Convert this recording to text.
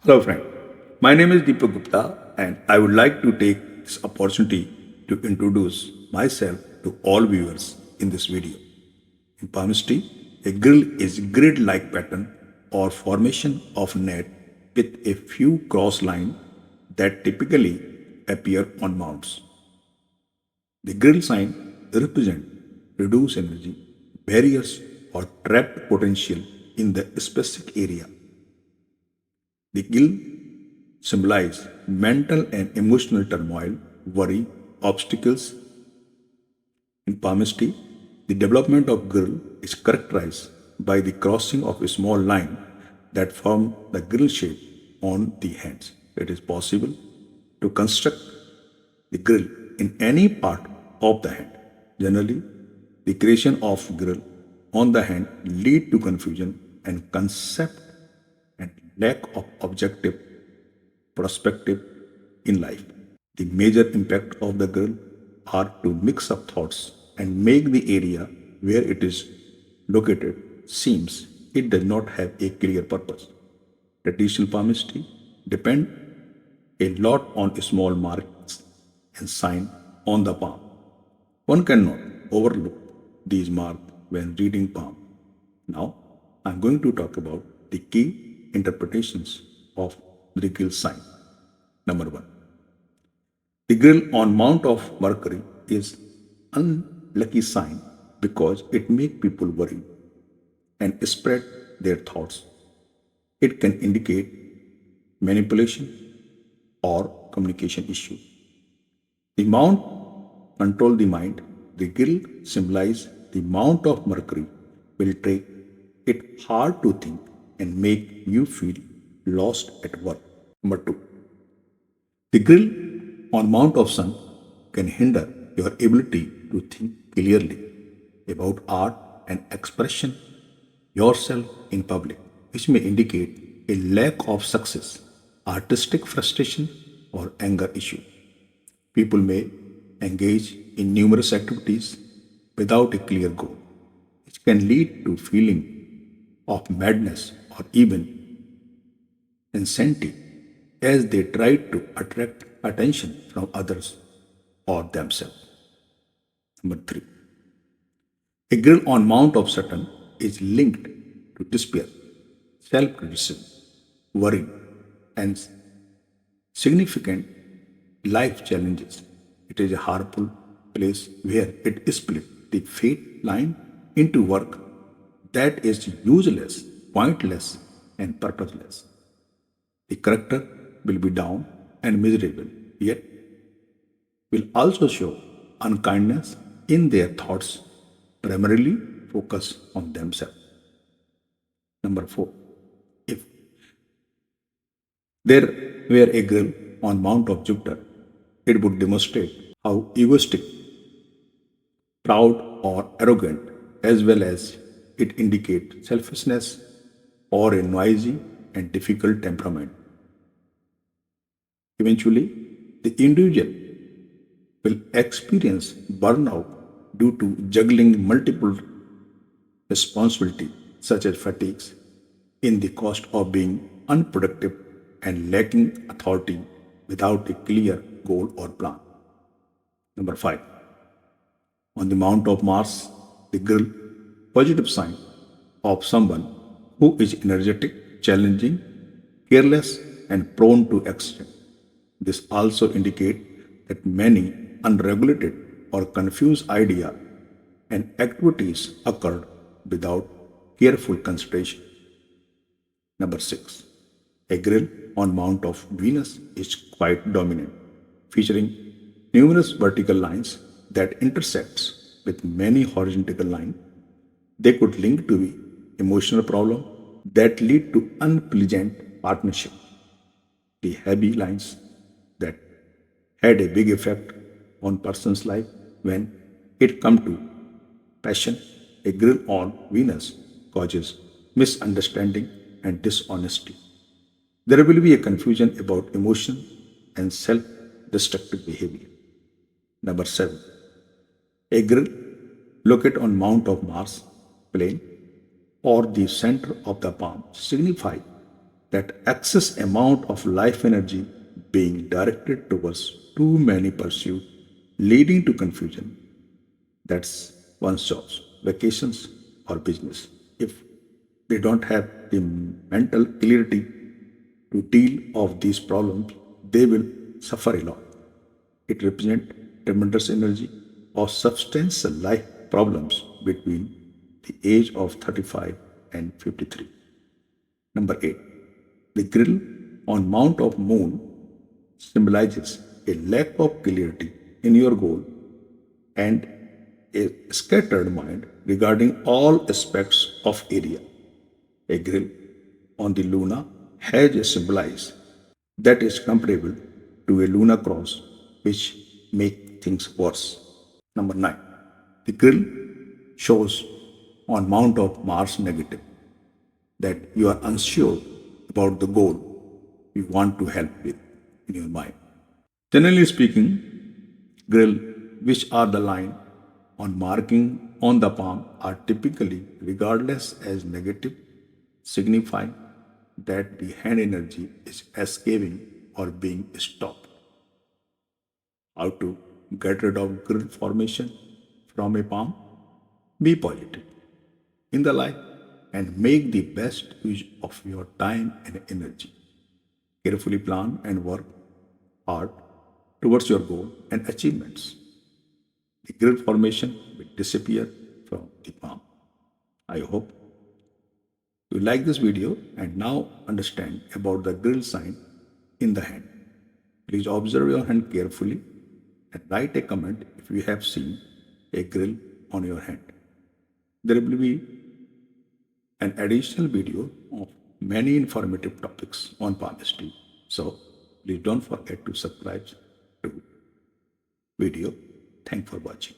Hello, friend. My name is Deepak Gupta, and I would like to take this opportunity to introduce myself to all viewers in this video. In palmistry, a grill is grid-like pattern or formation of net with a few cross lines that typically appear on mounts. The grill sign represent reduced energy, barriers, or trapped potential in the specific area. The grill symbolize mental and emotional turmoil, worry, obstacles. In palmistry, the development of grill is characterized by the crossing of a small line that form the grill shape on the hands. It is possible to construct the grill in any part of the hand. Generally, the creation of grill on the hand lead to confusion and concept and lack of objective perspective in life. The major impact of the girl are to mix up thoughts and make the area where it is located seems it does not have a clear purpose. Traditional palmistry depend a lot on small marks and sign on the palm. One cannot overlook these marks when reading palm. Now, I'm going to talk about the key interpretations of the gill sign. Number one, the grill on Mount of Mercury is unlucky sign because it make people worry and spread their thoughts. It can indicate manipulation or communication issue. The mount control the mind. The grill symbolize the mount of Mercury will take it hard to think and make you feel lost at work. Number two, the grill on Mount of Sun can hinder your ability to think clearly about art and expression yourself in public, which may indicate a lack of success, artistic frustration, or anger issue. People may engage in numerous activities without a clear goal, which can lead to feeling of madness or even insanity as they try to attract attention from others or themselves. Number three, a grill on Mount of Saturn is linked to despair, self criticism, worry, and significant life challenges. It is a harmful place where it splits the fate line into work that is useless, pointless, and purposeless. The character will be down and miserable, yet will also show unkindness in their thoughts, primarily focus on themselves. Number four, if there were a girl on Mount of Jupiter, it would demonstrate how egoistic, proud, or arrogant, as well as it indicate selfishness or a noisy and difficult temperament. Eventually, the individual will experience burnout due to juggling multiple responsibilities such as fatigues in the cost of being unproductive and lacking authority without a clear goal or plan. Number five, on the Mount of Mars, the girl positive sign of someone who is energetic, challenging, careless, and prone to accident. This also indicates that many unregulated or confused ideas and activities occurred without careful consideration. Number six, a grill on Mount of Venus is quite dominant, featuring numerous vertical lines that intersects with many horizontal lines. They could link to the emotional problem that lead to unpleasant partnership. The heavy lines that had a big effect on person's life when it come to passion. A grill on Venus causes misunderstanding and dishonesty. There will be a confusion about emotion and self-destructive behavior. Number seven, a grill located on Mount of Mars plain or the center of the palm signify that excess amount of life energy being directed towards too many pursuits, leading to confusion. That's one's jobs, vacations, or business. If they don't have the mental clarity to deal of these problems, they will suffer a lot. It represents tremendous energy or substantial life problems between the age of 35 and 53. Number 8. The grill on Mount of Moon symbolizes a lack of clarity in your goal and a scattered mind regarding all aspects of area. A grill on the Luna has a symbolize that is comparable to a lunar cross, which make things worse. Number 9. The grill shows on Mount of Mars negative that you are unsure about the goal you want to help with in your mind. Generally speaking, grill, which are the line on marking on the palm, are typically regardless as negative, signifying that the hand energy is escaping or being stopped. How to get rid of grill formation from a palm? Be positive in the life and make the best use of your time and energy. Carefully plan and work hard towards your goal and achievements. The grill formation will disappear from the palm. I hope you like this video and now understand about the grill sign in the hand. Please observe your hand carefully and write a comment if you have seen a grill on your hand. There will be an additional video of many informative topics on palmistry. So please don't forget to subscribe to video. Thanks for watching.